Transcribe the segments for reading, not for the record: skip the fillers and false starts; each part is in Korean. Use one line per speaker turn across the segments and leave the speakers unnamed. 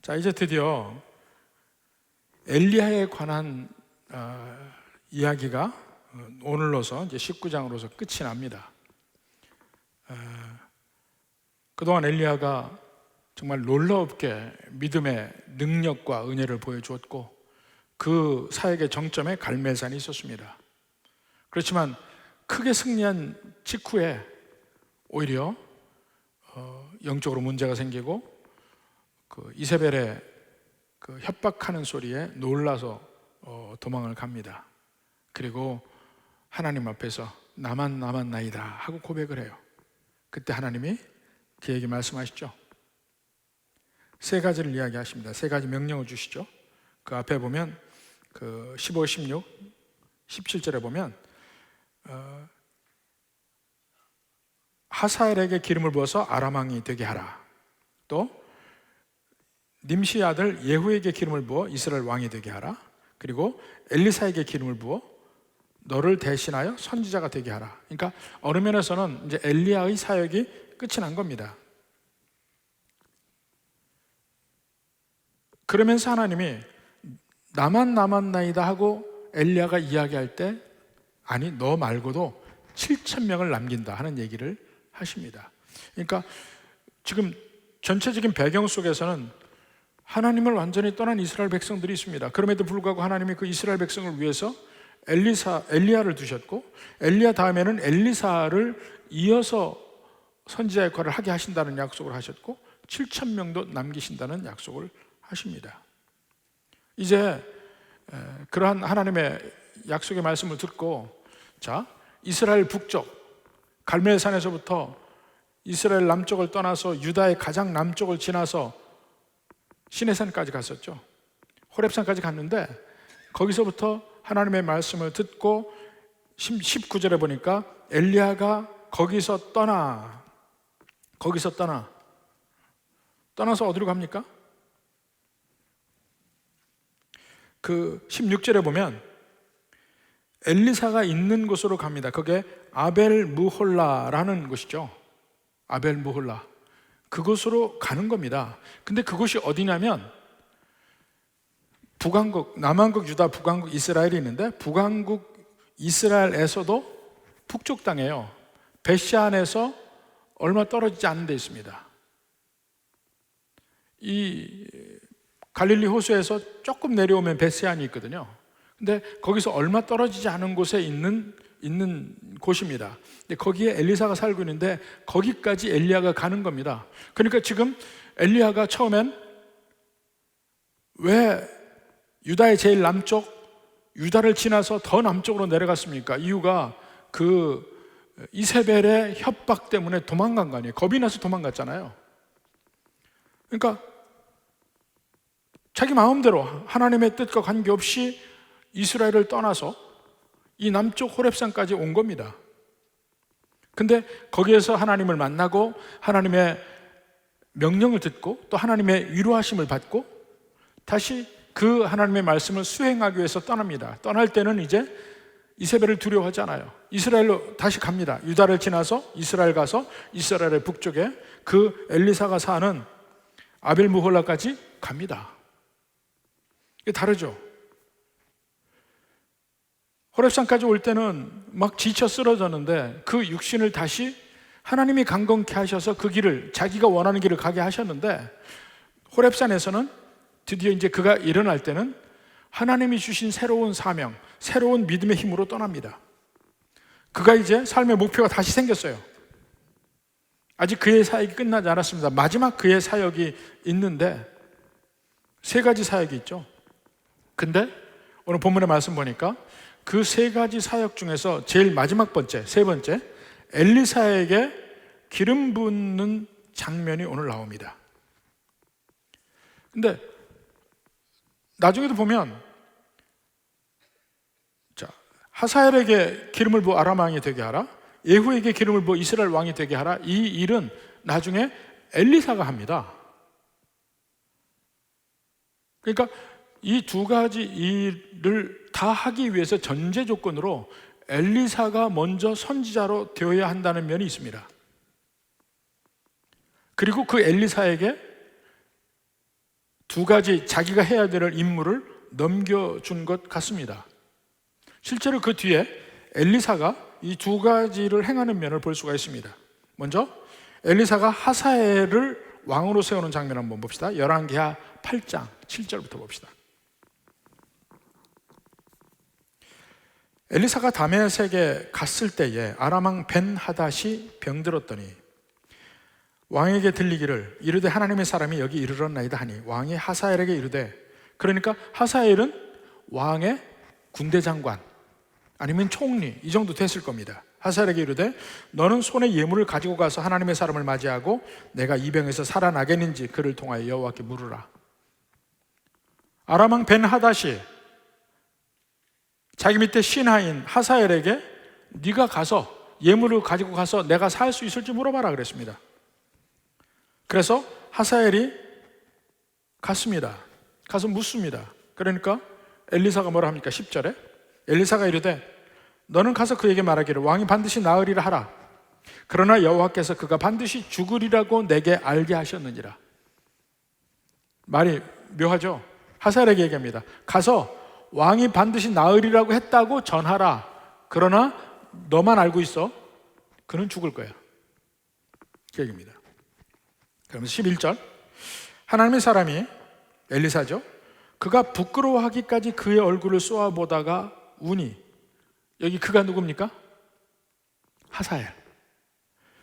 자, 이제 드디어 엘리야에 관한 이야기가 오늘로서 이제 19장으로서 끝이 납니다. 그동안 엘리야가 정말 놀라웁게 믿음의 능력과 은혜를 보여주었고 그 사역의 정점에 갈멜산이 있었습니다. 그렇지만 크게 승리한 직후에 오히려 영적으로 문제가 생기고 그 이세벨의 그 협박하는 소리에 놀라서 도망을 갑니다. 그리고 하나님 앞에서 나만 나이다 하고 고백을 해요. 그때 하나님이 그에게 말씀하시죠. 세 가지를 이야기하십니다. 세 가지 명령을 주시죠. 그 앞에 보면 그 15, 16, 17절에 보면 하사엘에게 기름을 부어서 아람 왕이 되게 하라. 또 님시 아들 예후에게 기름을 부어 이스라엘 왕이 되게 하라. 그리고 엘리사에게 기름을 부어 너를 대신하여 선지자가 되게 하라. 그러니까 어느 면에서는 이제 엘리야의 사역이 끝이 난 겁니다. 그러면서 하나님이 나만 나이다 하고 엘리야가 이야기할 때 아니 너 말고도 7,000명을 남긴다 하는 얘기를 하십니다. 그러니까 지금 전체적인 배경 속에서는 하나님을 완전히 떠난 이스라엘 백성들이 있습니다. 그럼에도 불구하고 하나님이 그 이스라엘 백성을 위해서 엘리야를 두셨고 엘리야 다음에는 엘리사를 이어서 선지자 역할을 하게 하신다는 약속을 하셨고 7,000명도 남기신다는 약속을 하십니다. 이제 그러한 하나님의 약속의 말씀을 듣고 자 이스라엘 북쪽 갈멜산에서부터 이스라엘 남쪽을 떠나서 유다의 가장 남쪽을 지나서 시내산까지 갔었죠. 호렙산까지 갔는데 거기서부터 하나님의 말씀을 듣고 19절에 보니까 엘리야가 거기서 떠나서 어디로 갑니까? 그 16절에 보면 엘리사가 있는 곳으로 갑니다. 그게 아벨무홀라라는 곳이죠. 아벨무홀라. 그곳으로 가는 겁니다. 근데 그곳이 어디냐면 북왕국, 남왕국 유다, 북왕국 이스라엘이 있는데 북왕국 이스라엘에서도 북쪽 땅이에요. 벳시안에서 얼마 떨어지지 않은 데 있습니다. 이 갈릴리 호수에서 조금 내려오면 벳시안이 있거든요. 근데 거기서 얼마 떨어지지 않은 곳에 있는 곳입니다. 근데 거기에 엘리사가 살고 있는데 거기까지 엘리야가 가는 겁니다. 그러니까 지금 엘리야가 처음엔 왜 유다의 제일 남쪽 유다를 지나서 더 남쪽으로 내려갔습니까? 이유가 그 이세벨의 협박 때문에 도망간 거 아니에요. 겁이 나서 도망갔잖아요. 그러니까 자기 마음대로 하나님의 뜻과 관계없이 이스라엘을 떠나서 이 남쪽 호렙산까지 온 겁니다. 근데 거기에서 하나님을 만나고 하나님의 명령을 듣고 또 하나님의 위로하심을 받고 다시 그 하나님의 말씀을 수행하기 위해서 떠납니다. 떠날 때는 이제 이세벨을 두려워하지 않아요. 이스라엘로 다시 갑니다. 유다를 지나서 이스라엘 가서 이스라엘의 북쪽에 그 엘리사가 사는 아벨무홀라까지 갑니다. 이게 다르죠. 호렙산까지 올 때는 막 지쳐 쓰러졌는데 그 육신을 다시 하나님이 강건케 하셔서 그 길을 자기가 원하는 길을 가게 하셨는데 호렙산에서는 드디어 이제 그가 일어날 때는 하나님이 주신 새로운 사명, 새로운 믿음의 힘으로 떠납니다. 그가 이제 삶의 목표가 다시 생겼어요. 아직 그의 사역이 끝나지 않았습니다. 마지막 그의 사역이 있는데 세 가지 사역이 있죠. 근데 오늘 본문의 말씀 보니까 그 세 가지 사역 중에서 제일 마지막 번째, 세 번째 엘리사에게 기름 붓는 장면이 오늘 나옵니다. 근데 나중에도 보면 자, 하사엘에게 기름을 부어 아람 왕이 되게 하라, 예후에게 기름을 부어 이스라엘 왕이 되게 하라. 이 일은 나중에 엘리사가 합니다. 그러니까 이 두 가지 일을 다 하기 위해서 전제 조건으로 엘리사가 먼저 선지자로 되어야 한다는 면이 있습니다. 그리고 그 엘리사에게 두 가지 자기가 해야 될 임무를 넘겨준 것 같습니다. 실제로 그 뒤에 엘리사가 이 두 가지를 행하는 면을 볼 수가 있습니다. 먼저 엘리사가 하사엘을 왕으로 세우는 장면 한번 봅시다. 열왕기하 8장 7절부터 봅시다. 엘리사가 다메섹에 갔을 때에 아람 왕 벤하닷이 병들었더니 왕에게 들리기를 이르되 하나님의 사람이 여기 이르렀나이다 하니 왕이 하사엘에게 이르되, 그러니까 하사엘은 왕의 군대 장관 아니면 총리 이 정도 됐을 겁니다. 하사엘에게 이르되 너는 손에 예물을 가지고 가서 하나님의 사람을 맞이하고 내가 이 병에서 살아나겠는지 그를 통하여 여호와께 물으라. 아람 왕 벤하닷이 자기 밑에 신하인 하사엘에게 네가 가서 예물을 가지고 가서 내가 살 수 있을지 물어봐라 그랬습니다. 그래서 하사엘이 갔습니다. 가서 묻습니다. 그러니까 엘리사가 뭐라 합니까? 10절에 엘리사가 이르되 너는 가서 그에게 말하기를 왕이 반드시 나으리라 하라. 그러나 여호와께서 그가 반드시 죽으리라고 내게 알게 하셨느니라. 말이 묘하죠? 하사엘에게 얘기합니다. 가서 왕이 반드시 나으리라고 했다고 전하라. 그러나 너만 알고 있어. 그는 죽을 거야. 그 얘기입니다. 그러면서 11절 하나님의 사람이 엘리사죠. 그가 부끄러워하기까지 그의 얼굴을 쏘아보다가 우니, 여기 그가 누굽니까?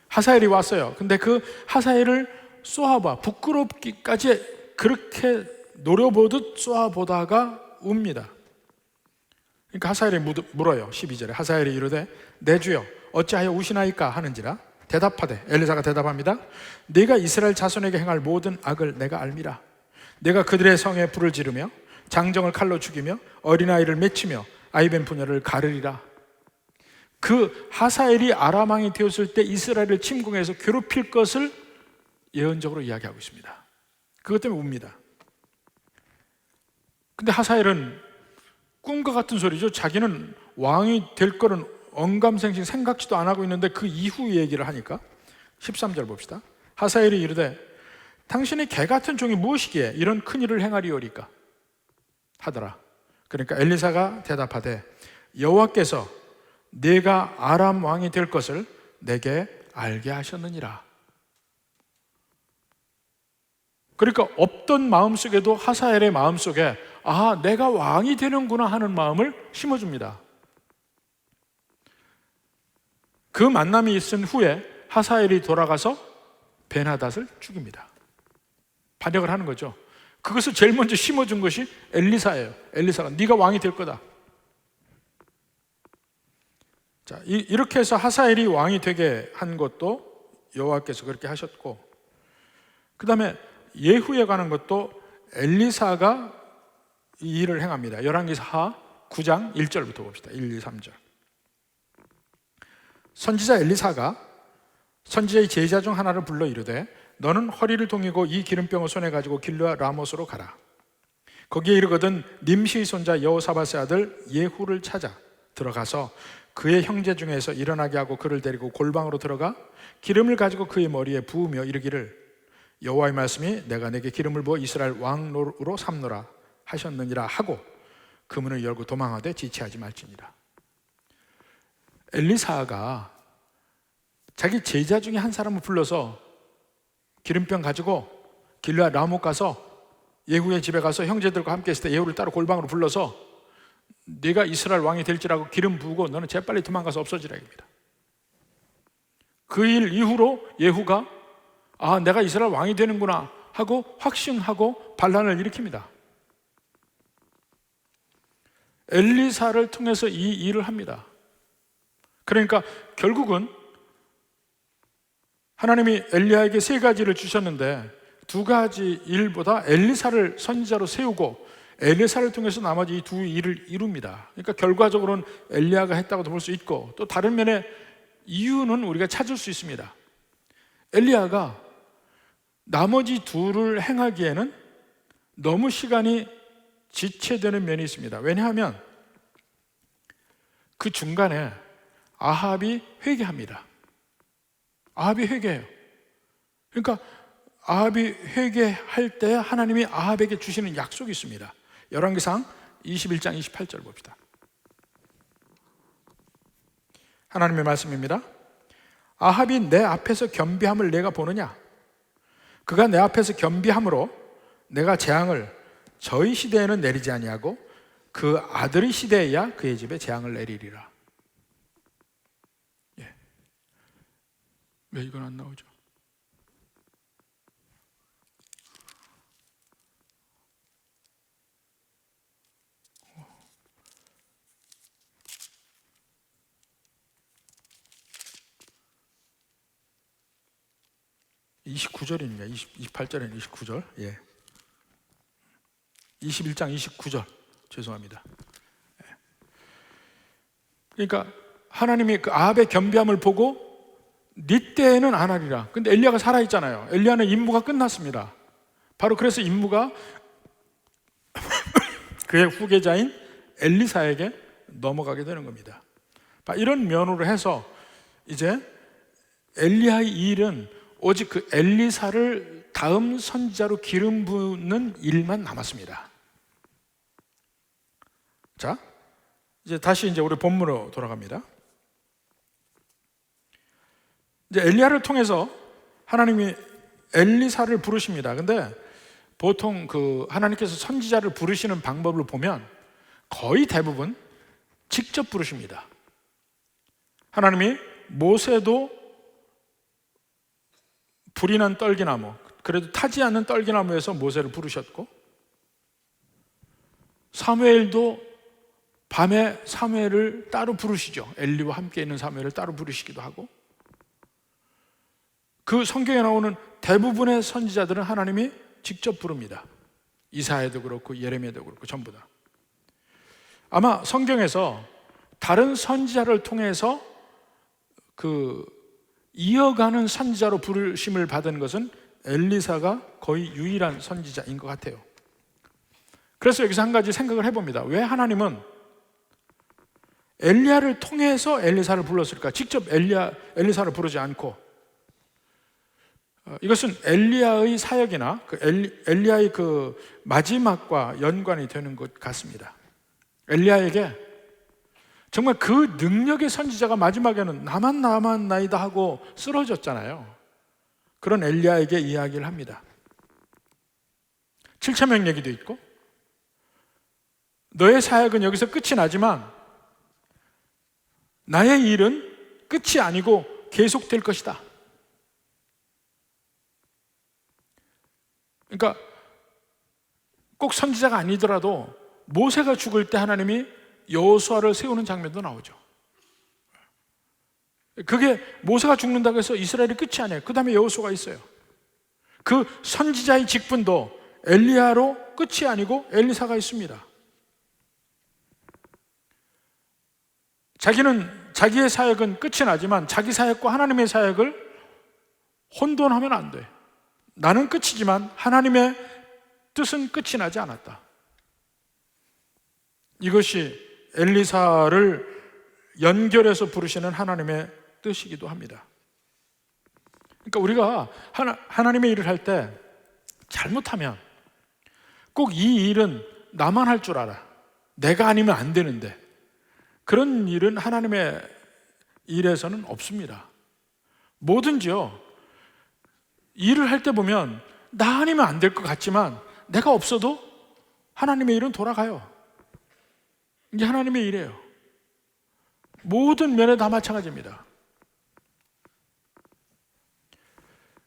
하사엘이 왔어요. 근데 그 하사엘을 쏘아봐 부끄럽기까지 그렇게 노려보듯 쏘아보다가 웁니다. 그러니까 하사엘이 물어요. 12절에 하사엘이 이르되 내 주여 어찌하여 우시나이까 하는지라. 대답하되 엘리사가 대답합니다. 네가 이스라엘 자손에게 행할 모든 악을 내가 알미라. 내가 그들의 성에 불을 지르며 장정을 칼로 죽이며 어린아이를 맺히며 아이벤 부녀를 가르리라. 그 하사엘이 아람 왕이 되었을 때 이스라엘을 침공해서 괴롭힐 것을 예언적으로 이야기하고 있습니다. 그것 때문에 웁니다. 근데 하사엘은 꿈과 같은 소리죠. 자기는 왕이 될 거는 언감생심 생각지도 안 하고 있는데 그 이후 얘기를 하니까 13절 봅시다. 하사엘이 이르되 당신의 개 같은 종이 무엇이기에 이런 큰 일을 행하리오리까 하더라. 그러니까 엘리사가 대답하되 여호와께서 네가 아람 왕이 될 것을 내게 알게 하셨느니라. 그러니까 없던 마음속에도 하사엘의 마음속에 아, 내가 왕이 되는구나 하는 마음을 심어줍니다. 그 만남이 있은 후에 하사엘이 돌아가서 벤하닷을 죽입니다. 반역을 하는 거죠. 그것을 제일 먼저 심어준 것이 엘리사예요. 엘리사가 네가 왕이 될 거다. 자, 이렇게 해서 하사엘이 왕이 되게 한 것도 여호와께서 그렇게 하셨고, 그 다음에 예후에 관한 것도 엘리사가 이 일을 행합니다. 열왕기하 9장 1절부터 봅시다. 1, 2, 3절. 선지자 엘리사가 선지자의 제자 중 하나를 불러 이르되 너는 허리를 동이고 이 기름병을 손에 가지고 길르아 라못으로 가라. 거기에 이르거든 님시의 손자 여호사밧의 아들 예후를 찾아 들어가서 그의 형제 중에서 일어나게 하고 그를 데리고 골방으로 들어가 기름을 가지고 그의 머리에 부으며 이르기를 여호와의 말씀이 내가 내게 기름을 부어 이스라엘 왕으로 삼노라 하셨느니라 하고 그 문을 열고 도망하되 지체하지 말지니라. 엘리사가 자기 제자 중에 한 사람을 불러서 기름병 가지고 길르앗 라못 가서 예후의 집에 가서 형제들과 함께 있을 때 예후를 따로 골방으로 불러서 네가 이스라엘 왕이 될지라고 기름 부으고 너는 재빨리 도망가서 없어지라 입니다. 그 일 이후로 예후가 아, 내가 이스라엘 왕이 되는구나 하고 확신하고 반란을 일으킵니다. 엘리사를 통해서 이 일을 합니다. 그러니까 결국은 하나님이 엘리야에게 세 가지를 주셨는데 두 가지 일보다 엘리사를 선지자로 세우고 엘리사를 통해서 나머지 이 두 일을 이룹니다. 그러니까 결과적으로는 엘리야가 했다고도 볼 수 있고 또 다른 면에 이유는 우리가 찾을 수 있습니다. 엘리야가 나머지 둘을 행하기에는 너무 시간이 지체되는 면이 있습니다. 왜냐하면 그 중간에 아합이 회개합니다. 아합이 회개해요. 그러니까 아합이 회개할 때 하나님이 아합에게 주시는 약속이 있습니다. 열왕기상 21장 28절 봅시다. 하나님의 말씀입니다. 아합이 내 앞에서 겸비함을 내가 보느냐? 그가 내 앞에서 겸비함으로 내가 재앙을 저희 시대에는 내리지 아니하고 그 아들의 시대에야 그의 집에 재앙을 내리리라. 예. 왜 이건 안 나오죠? 어. 29절입니다. 28절에는 29절. 예. 21장 29절. 죄송합니다. 예. 그러니까 하나님이 그 아합의 겸비함을 보고 네 때에는 안 하리라. 근데 엘리야가 살아있잖아요. 엘리야는 임무가 끝났습니다. 바로 그래서 임무가 그의 후계자인 엘리사에게 넘어가게 되는 겁니다. 이런 면으로 해서 이제 엘리야의 일은 오직 그 엘리사를 다음 선지자로 기름 붓는 일만 남았습니다. 자, 이제 다시 우리 본문으로 돌아갑니다. 이제 엘리야를 통해서 하나님이 엘리사를 부르십니다. 근데 보통 그 하나님께서 선지자를 부르시는 방법을 보면 거의 대부분 직접 부르십니다. 하나님이 모세도 불이 난 떨기나무, 그래도 타지 않는 떨기나무에서 모세를 부르셨고, 사무엘도 밤에 사무엘을 따로 부르시죠. 엘리와 함께 있는 사무엘을 따로 부르시기도 하고, 그 성경에 나오는 대부분의 선지자들은 하나님이 직접 부릅니다. 이사야도 그렇고 예레미야도 그렇고 전부 다. 아마 성경에서 다른 선지자를 통해서 그 이어가는 선지자로 부르심을 받은 것은 엘리사가 거의 유일한 선지자인 것 같아요. 그래서 여기서 한 가지 생각을 해봅니다. 왜 하나님은 엘리야를 통해서 엘리사를 불렀을까? 직접 엘리사를 부르지 않고. 이것은 엘리야의 사역이나 엘리야의 그 마지막과 연관이 되는 것 같습니다. 엘리야에게 정말 그 능력의 선지자가 마지막에는 나만 남았나이다 하고 쓰러졌잖아요. 그런 엘리야에게 이야기를 합니다. 7,000명 얘기도 있고, 너의 사역은 여기서 끝이 나지만 나의 일은 끝이 아니고 계속될 것이다. 그러니까 꼭 선지자가 아니더라도 모세가 죽을 때 하나님이 여호수아를 세우는 장면도 나오죠. 그게 모세가 죽는다고 해서 이스라엘이 끝이 아니에요. 그 다음에 여호수아가 있어요. 그 선지자의 직분도 엘리야로 끝이 아니고 엘리사가 있습니다. 자기의 사역은 끝이 나지만 자기 사역과 하나님의 사역을 혼돈하면 안 돼. 나는 끝이지만 하나님의 뜻은 끝이 나지 않았다. 이것이 엘리사를 연결해서 부르시는 하나님의 뜻이기도 합니다. 그러니까 우리가 하나님의 일을 할 때 잘못하면 꼭 이 일은 나만 할 줄 알아. 내가 아니면 안 되는데. 그런 일은 하나님의 일에서는 없습니다. 뭐든지요, 일을 할 때 보면 나 아니면 안 될 것 같지만 내가 없어도 하나님의 일은 돌아가요. 이게 하나님의 일이에요. 모든 면에 다 마찬가지입니다.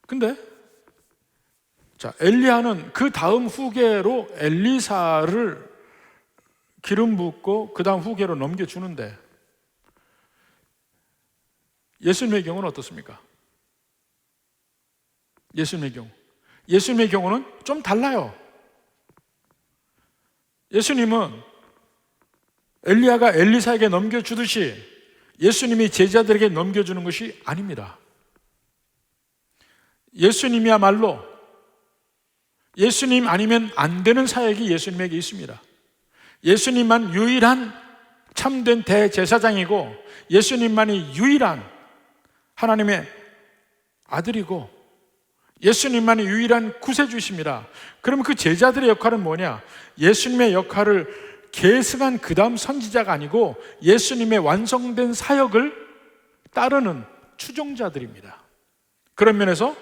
근데 자, 엘리야는 그 다음 후계로 엘리사를 기름 붓고 그 다음 후계로 넘겨주는데, 예수님의 경우는 어떻습니까? 예수님의 경우는 좀 달라요. 예수님은 엘리야가 엘리사에게 넘겨주듯이 예수님이 제자들에게 넘겨주는 것이 아닙니다. 예수님이야말로 예수님 아니면 안 되는 사역이 예수님에게 있습니다. 예수님만 유일한 참된 대제사장이고 예수님만이 유일한 하나님의 아들이고 예수님만이 유일한 구세주이십니다. 그러면 그 제자들의 역할은 뭐냐? 예수님의 역할을 계승한 그 다음 선지자가 아니고 예수님의 완성된 사역을 따르는 추종자들입니다. 그런 면에서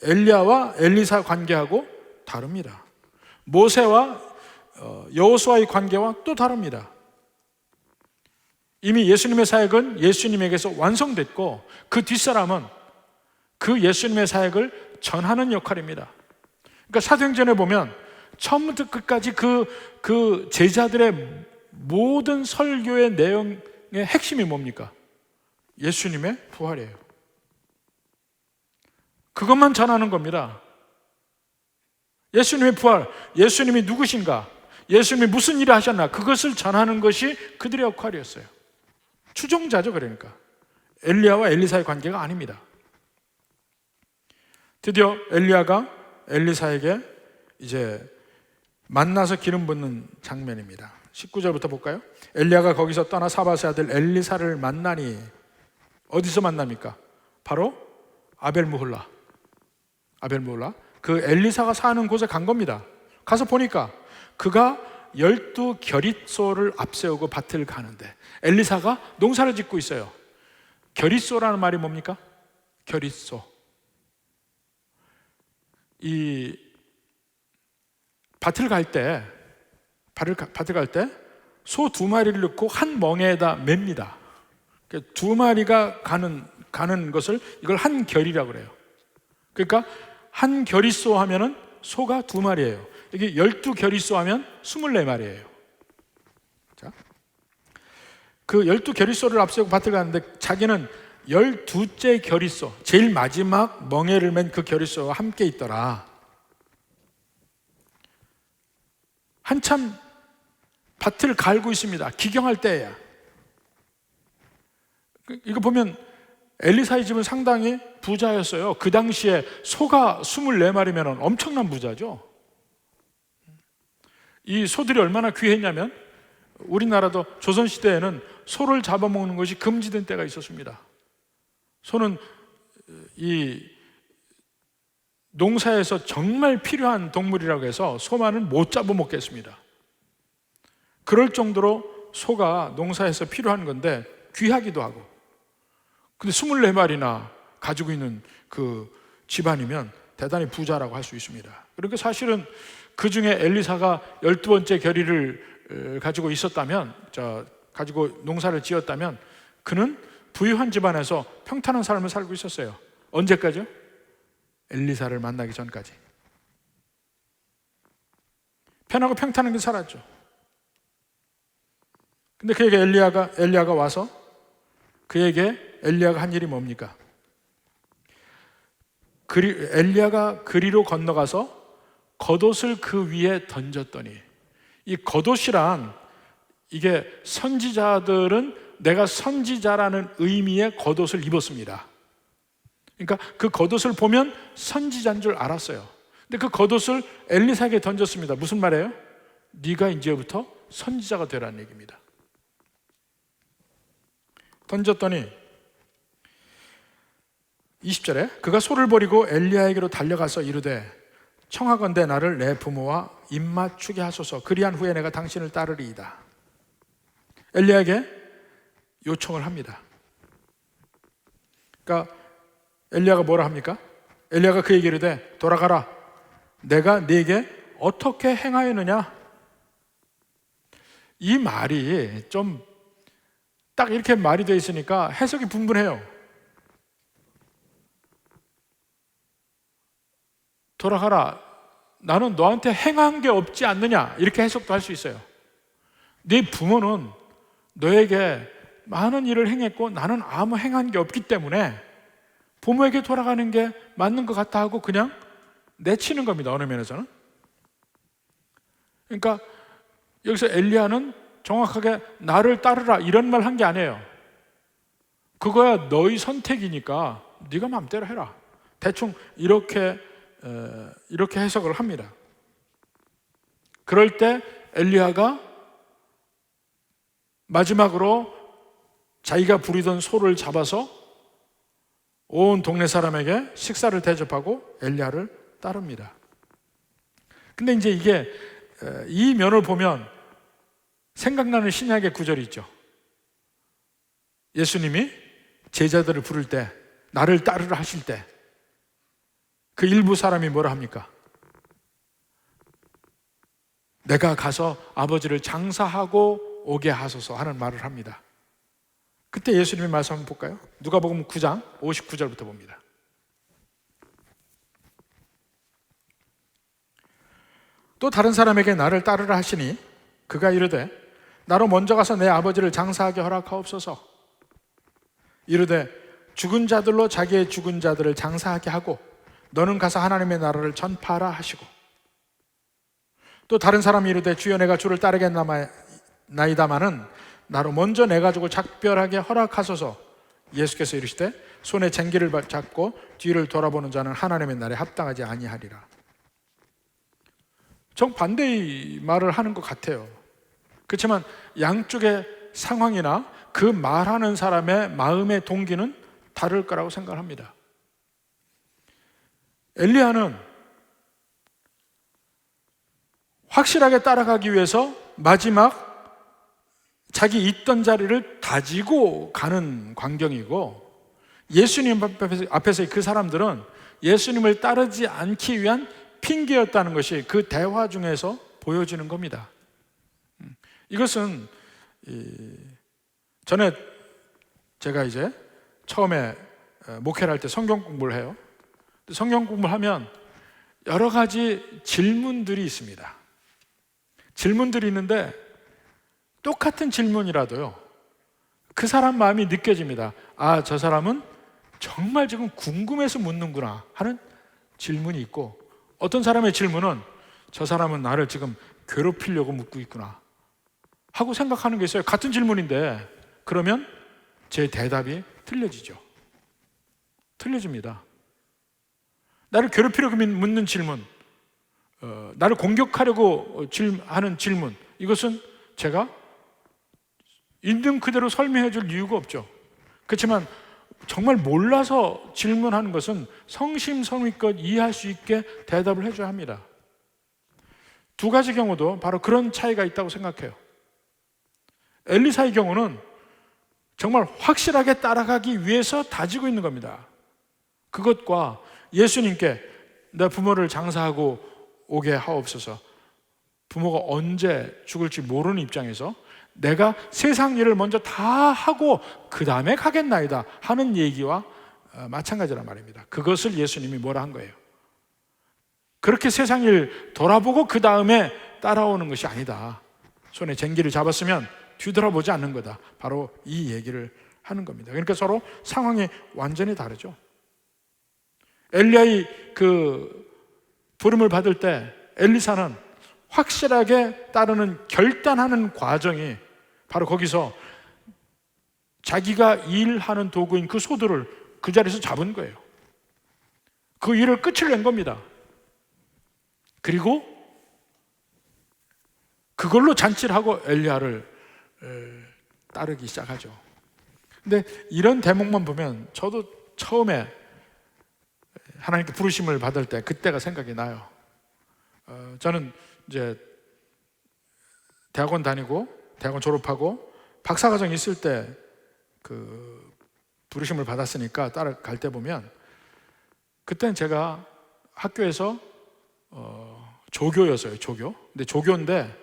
엘리야와 엘리사 관계하고 다릅니다. 모세와 여호수아의 관계와 또 다릅니다. 이미 예수님의 사역은 예수님에게서 완성됐고 그 뒷사람은 그 예수님의 사역을 전하는 역할입니다. 그러니까 사도행전에 보면 처음부터 끝까지 그 제자들의 모든 설교의 내용의 핵심이 뭡니까? 예수님의 부활이에요. 그것만 전하는 겁니다. 예수님의 부활, 예수님이 누구신가, 예수님이 무슨 일을 하셨나, 그것을 전하는 것이 그들의 역할이었어요. 추종자죠. 그러니까 엘리야와 엘리사의 관계가 아닙니다. 드디어 엘리야가 엘리사에게 이제 만나서 기름 붓는 장면입니다. 19절부터 볼까요? 엘리야가 거기서 떠나 사밧의 아들 엘리사를 만나니, 어디서 만납니까? 바로 아벨무홀라. 그 엘리사가 사는 곳에 간 겁니다. 가서 보니까 그가 12겨릿소를 앞세우고 밭을 가는데 엘리사가 농사를 짓고 있어요. 겨릿소라는 말이 뭡니까? 겨릿소. 이 밭을 갈 때 소 2마리를 넣고 한 멍에다 맵니다. 2마리가 가는 것을 이걸 한 결이라고 그래요. 그러니까 한 결이소 하면은 소가 2마리예요. 이게 12결이소 하면 24마리예요. 자, 그 12결이소를 앞세우고 밭을 가는데 자기는 12째 결이소, 제일 마지막 멍에를 맨 그 결이소와 함께 있더라. 한참 밭을 갈고 있습니다. 기경할 때야. 이거 보면 엘리사의 집은 상당히 부자였어요. 그 당시에 소가 24마리면 엄청난 부자죠. 이 소들이 얼마나 귀했냐면 우리나라도 조선시대에는 소를 잡아먹는 것이 금지된 때가 있었습니다. 소는 이 농사에서 정말 필요한 동물이라고 해서 소만은 못 잡아먹겠습니다. 그럴 정도로 소가 농사에서 필요한 건데 귀하기도 하고, 근데 24마리나 가지고 있는 그 집안이면 대단히 부자라고 할 수 있습니다. 그러니까 사실은 그 중에 엘리사가 12번째 결의를 가지고 있었다면, 가지고 농사를 지었다면 그는 부유한 집안에서 평탄한 삶을 살고 있었어요. 언제까지요? 엘리사를 만나기 전까지. 편하고 평탄하게 살았죠. 근데 그에게 엘리야가 와서 그에게 엘리야가 한 일이 뭡니까? 엘리야가 그리로 건너가서 겉옷을 그 위에 던졌더니, 이 겉옷이란, 이게 선지자들은 내가 선지자라는 의미의 겉옷을 입었습니다. 그러니까 그 겉옷을 보면 선지자인 줄 알았어요. 근데 그 겉옷을 엘리사에게 던졌습니다. 무슨 말이에요? 네가 이제부터 선지자가 되라는 얘기입니다. 던졌더니 20절에 그가 소를 버리고 엘리야에게로 달려가서 이르되 청하건대 나를 내 부모와 입맞추게 하소서. 그리한 후에 내가 당신을 따르리이다. 엘리야에게 요청을 합니다. 그러니까 엘리야가 뭐라 합니까? 엘리야가 그에게 이르되 돌아가라. 내가 네게 어떻게 행하였느냐? 이 말이 좀 딱 이렇게 말이 되어 있으니까 해석이 분분해요. 돌아가라. 나는 너한테 행한 게 없지 않느냐? 이렇게 해석도 할 수 있어요. 네 부모는 너에게 많은 일을 행했고 나는 아무 행한 게 없기 때문에 부모에게 돌아가는 게 맞는 것 같다 하고 그냥 내치는 겁니다. 어느 면에서는. 그러니까 여기서 엘리야는 정확하게 나를 따르라 이런 말 한 게 아니에요. 그거야 너희 선택이니까 네가 마음대로 해라. 대충 이렇게 해석을 합니다. 그럴 때 엘리야가 마지막으로 자기가 부리던 소를 잡아서 온 동네 사람에게 식사를 대접하고 엘리야를 따릅니다. 근데 이제 이게 이 면을 보면 생각나는 신약의 구절이 있죠. 예수님이 제자들을 부를 때, 나를 따르라 하실 때 그 일부 사람이 뭐라 합니까? 내가 가서 아버지를 장사하고 오게 하소서 하는 말을 합니다. 그때 예수님의 말씀 한번 볼까요? 누가복음 9장 59절부터 봅니다. 또 다른 사람에게 나를 따르라 하시니 그가 이르되 나로 먼저 가서 내 아버지를 장사하게 허락하옵소서. 이르되 죽은 자들로 자기의 죽은 자들을 장사하게 하고 너는 가서 하나님의 나라를 전파하라 하시고, 또 다른 사람이 이르되 주여 내가 주를 따르겠나이다마는 나로 먼저 내 가족을 작별하게 허락하소서. 예수께서 이르시되 손에 쟁기를 잡고 뒤를 돌아보는 자는 하나님의 나라에 합당하지 아니하리라. 정반대의 말을 하는 것 같아요. 그렇지만 양쪽의 상황이나 그 말하는 사람의 마음의 동기는 다를 거라고 생각합니다. 엘리야는 확실하게 따라가기 위해서 마지막 자기 있던 자리를 다지고 가는 광경이고, 예수님 앞에서의 그 사람들은 예수님을 따르지 않기 위한 핑계였다는 것이 그 대화 중에서 보여지는 겁니다. 이것은 전에 제가 이제 처음에 목회를 할 때 성경 공부를 해요. 성경 공부를 하면 여러 가지 질문들이 있습니다. 질문들이 있는데 똑같은 질문이라도요, 그 사람 마음이 느껴집니다. 아, 저 사람은 정말 지금 궁금해서 묻는구나 하는 질문이 있고, 어떤 사람의 질문은 저 사람은 나를 지금 괴롭히려고 묻고 있구나 하고 생각하는 게 있어요. 같은 질문인데 그러면 제 대답이 틀려집니다. 나를 괴롭히려고 묻는 질문, 나를 공격하려고 하는 질문, 이것은 제가 있는 그대로 설명해 줄 이유가 없죠. 그렇지만 정말 몰라서 질문하는 것은 성심성의껏 이해할 수 있게 대답을 해줘야 합니다. 두 가지 경우도 바로 그런 차이가 있다고 생각해요. 엘리사의 경우는 정말 확실하게 따라가기 위해서 다지고 있는 겁니다. 그것과 예수님께 내 부모를 장사하고 오게 하옵소서, 부모가 언제 죽을지 모르는 입장에서 내가 세상 일을 먼저 다 하고 그 다음에 가겠나이다 하는 얘기와 마찬가지란 말입니다. 그것을 예수님이 뭐라 한 거예요? 그렇게 세상 일 돌아보고 그 다음에 따라오는 것이 아니다. 손에 쟁기를 잡았으면 뒤돌아보지 않는 거다. 바로 이 얘기를 하는 겁니다. 그러니까 서로 상황이 완전히 다르죠. 엘리야의 그 부름을 받을 때 엘리사는 확실하게 따르는 결단하는 과정이 바로 거기서 자기가 일하는 도구인 그 소들을 그 자리에서 잡은 거예요. 그 일을 끝을 낸 겁니다. 그리고 그걸로 잔치를 하고 엘리야를 따르기 시작하죠. 근데 이런 대목만 보면 저도 처음에 하나님께 부르심을 받을 때 그때가 생각이 나요. 저는 이제 대학원 다니고 대학원 졸업하고 박사과정 있을 때 그 부르심을 받았으니까 따라갈 때 보면, 그때는 제가 학교에서 조교였어요. 조교. 근데 조교인데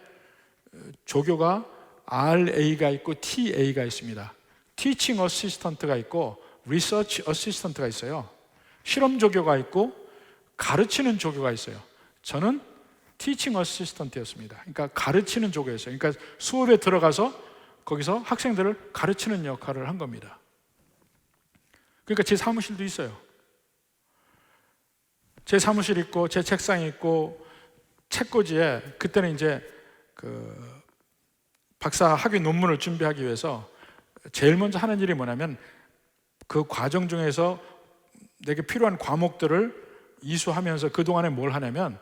조교가 RA가 있고 TA가 있습니다. Teaching Assistant가 있고 Research Assistant가 있어요. 실험 조교가 있고 가르치는 조교가 있어요. 저는 Teaching Assistant였습니다. 그러니까 가르치는 조교였어요. 그러니까 수업에 들어가서 거기서 학생들을 가르치는 역할을 한 겁니다. 그러니까 제 사무실도 있어요. 제 사무실 있고 제 책상이 있고 책꽂이에, 그때는 이제 그 박사 학위 논문을 준비하기 위해서 제일 먼저 하는 일이 뭐냐면 그 과정 중에서 내게 필요한 과목들을 이수하면서 그동안에 뭘 하냐면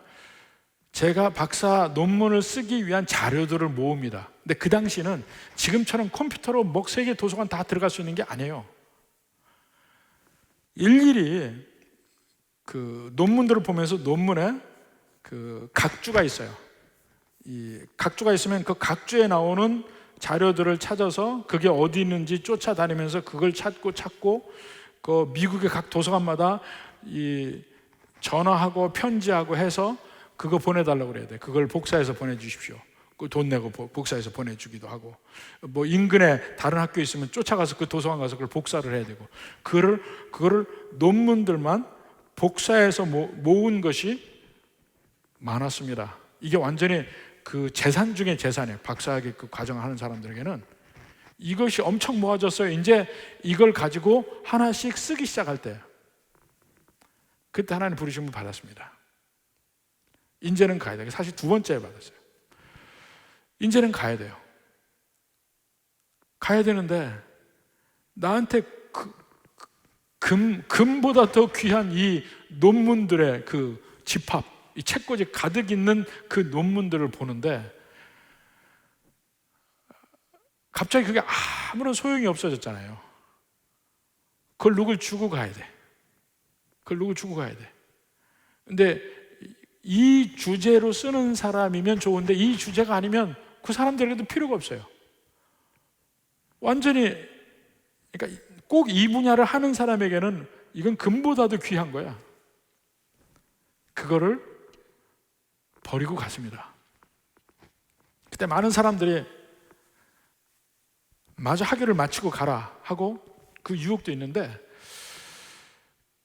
제가 박사 논문을 쓰기 위한 자료들을 모읍니다. 근데 그 당시는 지금처럼 컴퓨터로 세계 도서관 다 들어갈 수 있는 게 아니에요. 일일이 그 논문들을 보면서 논문에 그 각주가 있어요. 이 각주가 있으면 그 각주에 나오는 자료들을 찾아서 그게 어디 있는지 쫓아다니면서 그걸 찾고 그 미국의 각 도서관마다 이 전화하고 편지하고 해서 그거 보내달라고 그래야 돼. 그걸 복사해서 보내주십시오. 그 돈 내고 복사해서 보내주기도 하고, 뭐 인근에 다른 학교 있으면 쫓아가서 그 도서관 가서 그걸 복사를 해야 되고, 그거를 논문들만 복사해서 모은 것이 많았습니다. 이게 완전히 그 재산 중에 재산이에요. 박사학위 그 과정을 하는 사람들에게는 이것이 엄청 모아졌어요. 이제 이걸 가지고 하나씩 쓰기 시작할 때, 그때 하나님 부르심을 받았습니다. 이제는 가야 돼요. 사실 두 번째에 받았어요. 이제는 가야 돼요. 가야 되는데 나한테 금보다 더 귀한 이 논문들의 그 집합, 이 책꽂이 가득 있는 그 논문들을 보는데 갑자기 그게 아무런 소용이 없어졌잖아요. 그걸 누굴 주고 가야 돼. 그걸 누굴 주고 가야 돼. 근데 이 주제로 쓰는 사람이면 좋은데 이 주제가 아니면 그 사람들에게도 필요가 없어요. 완전히, 그러니까 꼭 이 분야를 하는 사람에게는 이건 금보다도 귀한 거야. 그거를 버리고 갔습니다. 그때 많은 사람들이 마저 학위를 마치고 가라 하고 그 유혹도 있는데,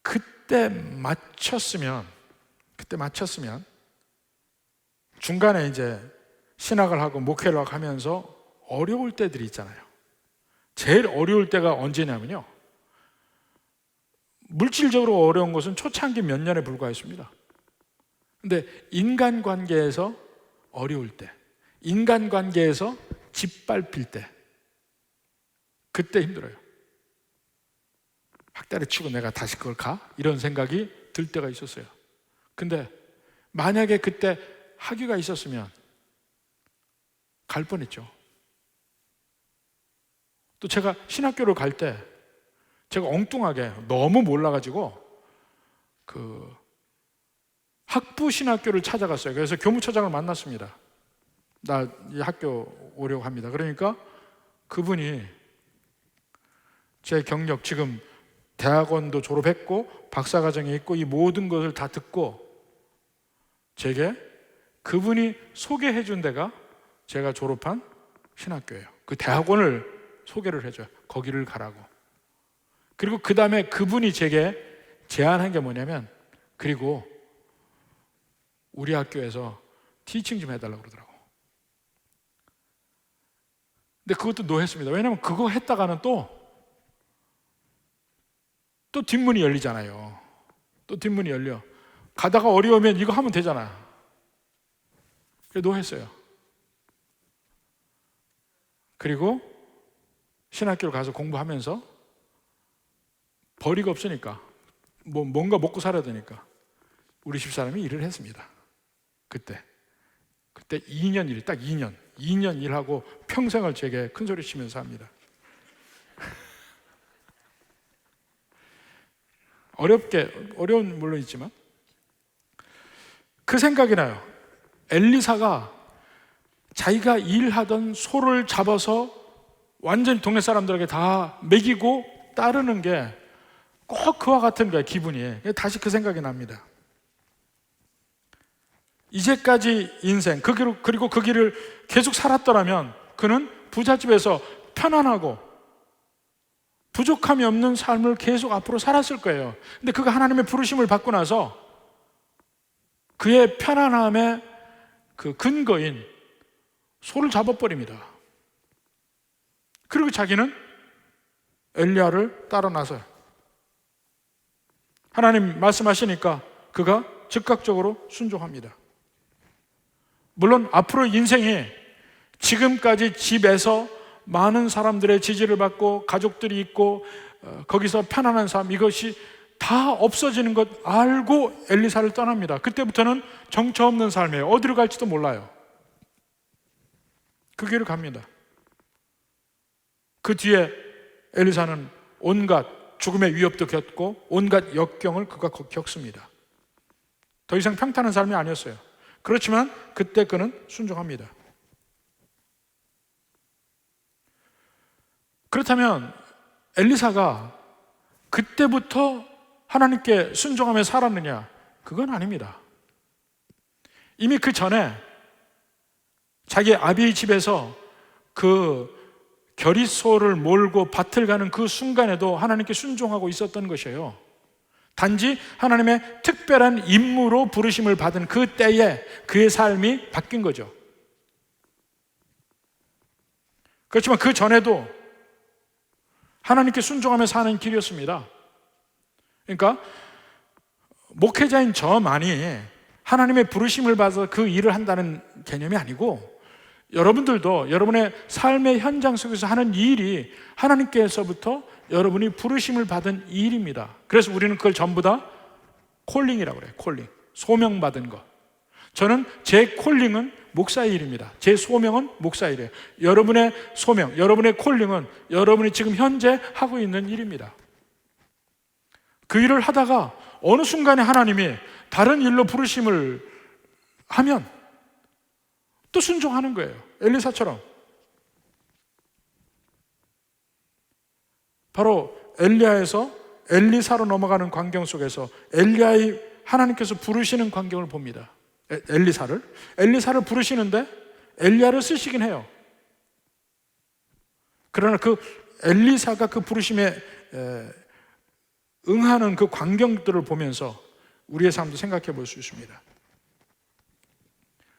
그때 마쳤으면 중간에 이제 신학을 하고 목회를 하고 하면서 어려울 때들이 있잖아요. 제일 어려울 때가 언제냐면요, 물질적으로 어려운 것은 초창기 몇 년에 불과했습니다. 근데 인간관계에서 어려울 때, 인간관계에서 짓밟힐 때, 그때 힘들어요. 학대를 치고 내가 다시 그걸 가? 이런 생각이 들 때가 있었어요. 근데 만약에 그때 학위가 있었으면 갈 뻔했죠. 또 제가 신학교를 갈 때 제가 엉뚱하게 너무 몰라가지고 그 학부 신학교를 찾아갔어요. 그래서 교무처장을 만났습니다. 나 이 학교 오려고 합니다. 그러니까 그분이 제 경력, 지금 대학원도 졸업했고 박사과정에 있고 이 모든 것을 다 듣고 제게 그분이 소개해 준 데가 제가 졸업한 신학교예요. 그 대학원을 소개를 해줘요. 거기를 가라고. 그리고 그 다음에 그분이 제게 제안한 게 뭐냐면, 그리고 우리 학교에서 티칭 좀 해달라고 그러더라고. 근데 그것도 노했습니다. 왜냐하면 그거 했다가는 또 뒷문이 열리잖아요. 또 뒷문이 열려. 가다가 어려우면 이거 하면 되잖아. 그래서 노했어요. 그리고 신학교를 가서 공부하면서 벌이가 없으니까, 뭔가 먹고 살아야 되니까 우리 집사람이 일을 했습니다. 그때 2년 일, 딱 2년 일하고 평생을 제게 큰 소리 치면서 합니다. 어려운 물론 있지만 그 생각이 나요. 엘리사가 자기가 일하던 소를 잡아서 완전히 동네 사람들에게 다 먹이고 따르는 게 꼭 그와 같은 거예요, 기분이. 다시 그 생각이 납니다. 이제까지 인생, 그리고 그 길을 계속 살았더라면 그는 부잣집에서 편안하고 부족함이 없는 삶을 계속 앞으로 살았을 거예요. 근데 그가 하나님의 부르심을 받고 나서 그의 편안함의 그 근거인 소를 잡아버립니다. 그리고 자기는 엘리야를 따라 나서요. 하나님 말씀하시니까 그가 즉각적으로 순종합니다. 물론 앞으로 인생이 지금까지 집에서 많은 사람들의 지지를 받고 가족들이 있고 거기서 편안한 삶, 이것이 다 없어지는 것 알고 엘리사를 떠납니다. 그때부터는 정처 없는 삶이에요. 어디로 갈지도 몰라요. 그 길을 갑니다. 그 뒤에 엘리사는 온갖 죽음의 위협도 겪고 온갖 역경을 그가 겪습니다. 더 이상 평탄한 삶이 아니었어요. 그렇지만 그때 그는 순종합니다. 그렇다면 엘리사가 그때부터 하나님께 순종하며 살았느냐? 그건 아닙니다. 이미 그 전에 자기 아비의 집에서 그 겨릿소를 몰고 밭을 가는 그 순간에도 하나님께 순종하고 있었던 것이에요. 단지 하나님의 특별한 임무로 부르심을 받은 그 때에 그의 삶이 바뀐 거죠. 그렇지만 그 전에도 하나님께 순종하며 사는 길이었습니다. 그러니까 목회자인 저만이 하나님의 부르심을 받아서 그 일을 한다는 개념이 아니고, 여러분들도 여러분의 삶의 현장 속에서 하는 일이 하나님께서부터 여러분이 부르심을 받은 일입니다. 그래서 우리는 그걸 전부 다 콜링이라고 그래요. 콜링, 소명받은 것. 저는 제 콜링은 목사의 일입니다. 제 소명은 목사의 일이에요. 여러분의 소명, 여러분의 콜링은 여러분이 지금 현재 하고 있는 일입니다. 그 일을 하다가 어느 순간에 하나님이 다른 일로 부르심을 하면 또 순종하는 거예요. 엘리사처럼. 바로 엘리야에서 엘리사로 넘어가는 광경 속에서 엘리야의 하나님께서 부르시는 광경을 봅니다. 엘리사를 부르시는데 엘리야를 쓰시긴 해요. 그러나 그 엘리사가 그 부르심에 응하는 그 광경들을 보면서 우리의 삶도 생각해 볼 수 있습니다.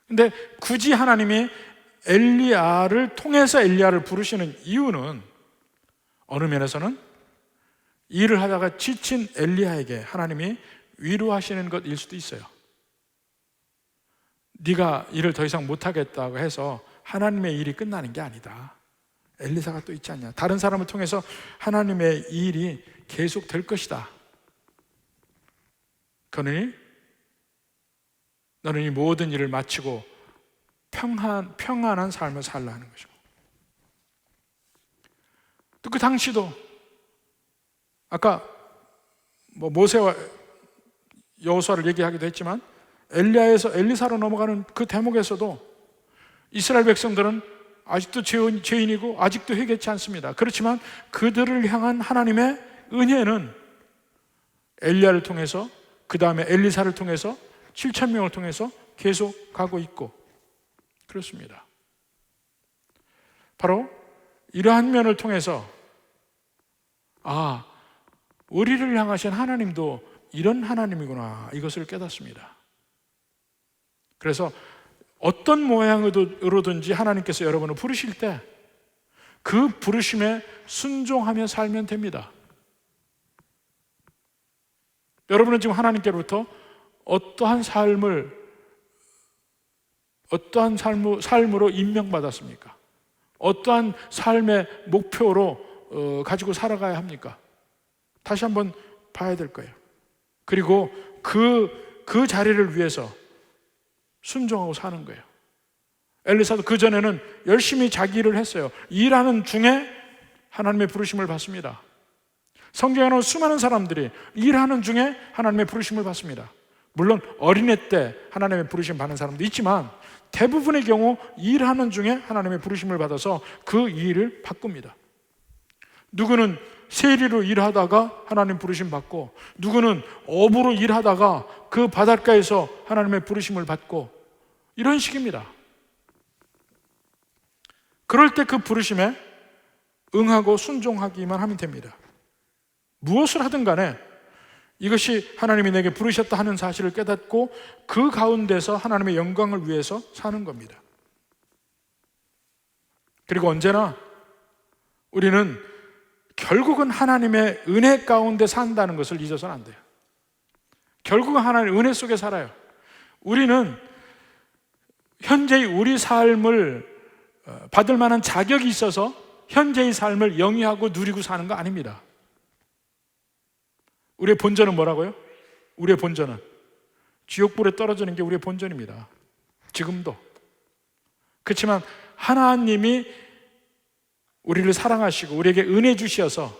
근데 굳이 하나님이 엘리야를 통해서 엘리야를 부르시는 이유는 어느 면에서는 일을 하다가 지친 엘리야에게 하나님이 위로하시는 것일 수도 있어요. 네가 일을 더 이상 못하겠다고 해서 하나님의 일이 끝나는 게 아니다. 엘리사가 또 있지 않냐. 다른 사람을 통해서 하나님의 일이 계속 될 것이다. 그러니 너는 이 모든 일을 마치고 평안한 삶을 살라 하는 것이고, 또 그 당시도 아까 모세와 여호수아를 얘기하기도 했지만 엘리야에서 엘리사로 넘어가는 그 대목에서도 이스라엘 백성들은 아직도 죄인이고 아직도 회개치 않습니다. 그렇지만 그들을 향한 하나님의 은혜는 엘리야를 통해서, 그 다음에 엘리사를 통해서 7,000명을 통해서 계속 가고 있고 그렇습니다. 바로 이러한 면을 통해서 우리를 향하신 하나님도 이런 하나님이구나, 이것을 깨닫습니다. 그래서 어떤 모양으로든지 하나님께서 여러분을 부르실 때 그 부르심에 순종하며 살면 됩니다. 여러분은 지금 하나님께로부터 어떠한 삶으로 임명받았습니까? 어떠한 삶의 목표로 가지고 살아가야 합니까? 다시 한번 봐야 될 거예요. 그리고 그 자리를 위해서 순종하고 사는 거예요. 엘리사도 그전에는 열심히 자기 일을 했어요. 일하는 중에 하나님의 부르심을 받습니다. 성경에는 수많은 사람들이 일하는 중에 하나님의 부르심을 받습니다. 물론 어린애 때 하나님의 부르심 받는 사람도 있지만 대부분의 경우 일하는 중에 하나님의 부르심을 받아서 그 일을 바꿉니다. 누구는 세리로 일하다가 하나님 부르심 받고, 누구는 어부로 일하다가 그 바닷가에서 하나님의 부르심을 받고, 이런 식입니다. 그럴 때 그 부르심에 응하고 순종하기만 하면 됩니다. 무엇을 하든 간에 이것이 하나님이 내게 부르셨다 하는 사실을 깨닫고 그 가운데서 하나님의 영광을 위해서 사는 겁니다. 그리고 언제나 우리는 결국은 하나님의 은혜 가운데 산다는 것을 잊어서는 안 돼요. 결국은 하나님의 은혜 속에 살아요. 우리는 현재의 우리 삶을 받을 만한 자격이 있어서 현재의 삶을 영위하고 누리고 사는 거 아닙니다. 우리의 본전은 뭐라고요? 우리의 본전은 지옥불에 떨어지는 게 우리의 본전입니다. 지금도. 그렇지만 하나님이 우리를 사랑하시고 우리에게 은혜 주셔서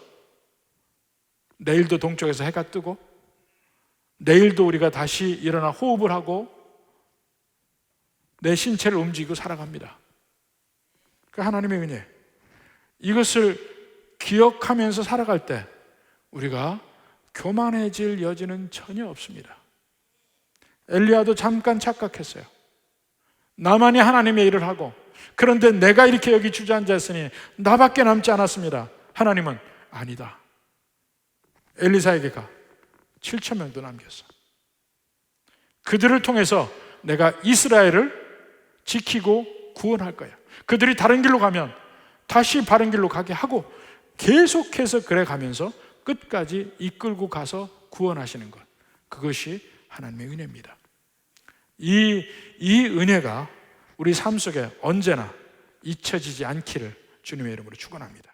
내일도 동쪽에서 해가 뜨고 내일도 우리가 다시 일어나 호흡을 하고 내 신체를 움직이고 살아갑니다. 그 하나님의 은혜, 이것을 기억하면서 살아갈 때 우리가 교만해질 여지는 전혀 없습니다. 엘리야도 잠깐 착각했어요. 나만이 하나님의 일을 하고, 그런데 내가 이렇게 여기 주저앉았으니 나밖에 남지 않았습니다. 하나님은 아니다. 엘리사에게 가 7천 명도 남겼어. 그들을 통해서 내가 이스라엘을 지키고 구원할 거야. 그들이 다른 길로 가면 다시 바른 길로 가게 하고, 계속해서 그래 가면서 끝까지 이끌고 가서 구원하시는 것, 그것이 하나님의 은혜입니다. 이 은혜가 우리 삶 속에 언제나 잊혀지지 않기를 주님의 이름으로 축원합니다.